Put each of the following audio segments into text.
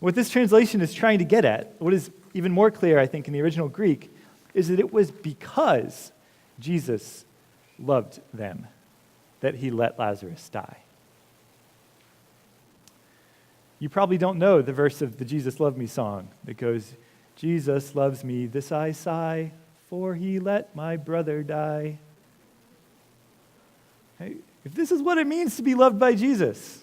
What this translation is trying to get at, what is even more clear, I think, in the original Greek, is that it was because Jesus loved them that he let Lazarus die. You probably don't know the verse of the Jesus Love Me song that goes, Jesus loves me, this I sigh, for he let my brother die. Hey, if this is what it means to be loved by Jesus,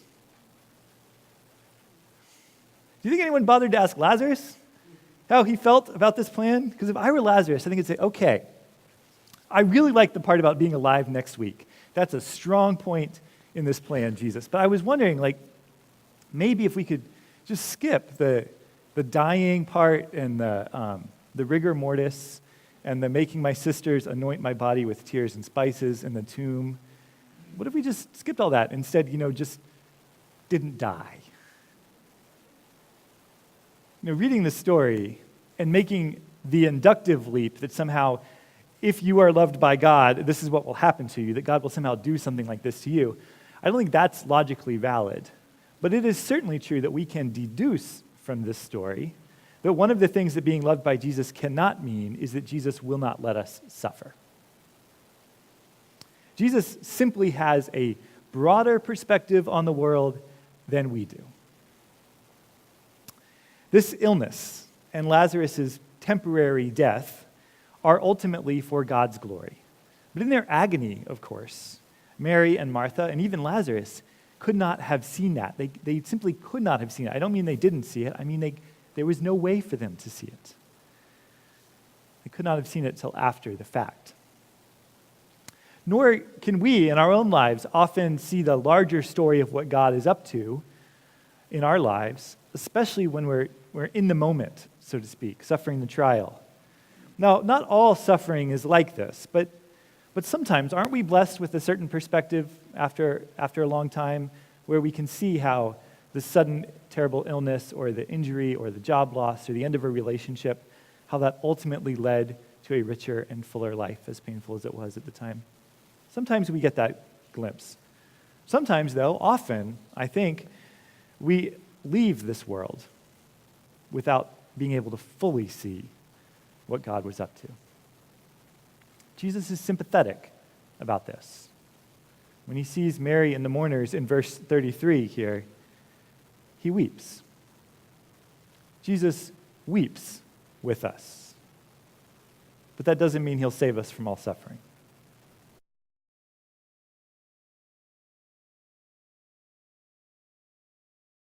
do you think anyone bothered to ask Lazarus how he felt about this plan? Because if I were Lazarus, I think I'd say, okay, I really like the part about being alive next week. That's a strong point in this plan, Jesus. But I was wondering, maybe if we could just skip the dying part and the rigor mortis and the making my sisters anoint my body with tears and spices in the tomb. What if we just skipped all that? Instead, just didn't die? Reading the story and making the inductive leap that somehow, if you are loved by God, this is what will happen to you, that God will somehow do something like this to you. I don't think that's logically valid. But it is certainly true that we can deduce from this story that one of the things that being loved by Jesus cannot mean is that Jesus will not let us suffer. Jesus simply has a broader perspective on the world than we do. This illness and Lazarus' temporary death are ultimately for God's glory. But in their agony, of course, Mary and Martha and even Lazarus could not have seen that. They simply could not have seen it. I don't mean they didn't see it. I mean there was no way for them to see it. They could not have seen it till after the fact. Nor can we, in our own lives, often see the larger story of what God is up to in our lives, especially when we're in the moment, so to speak, suffering the trial. Now, not all suffering is like this, but sometimes aren't we blessed with a certain perspective after a long time where we can see how the sudden terrible illness or the injury or the job loss or the end of a relationship, how that ultimately led to a richer and fuller life, as painful as it was at the time. Sometimes we get that glimpse. Sometimes, though, often, I think, we leave this world without being able to fully see what God was up to. Jesus is sympathetic about this. When he sees Mary and the mourners in verse 33 here, he weeps. Jesus weeps with us. But that doesn't mean he'll save us from all suffering.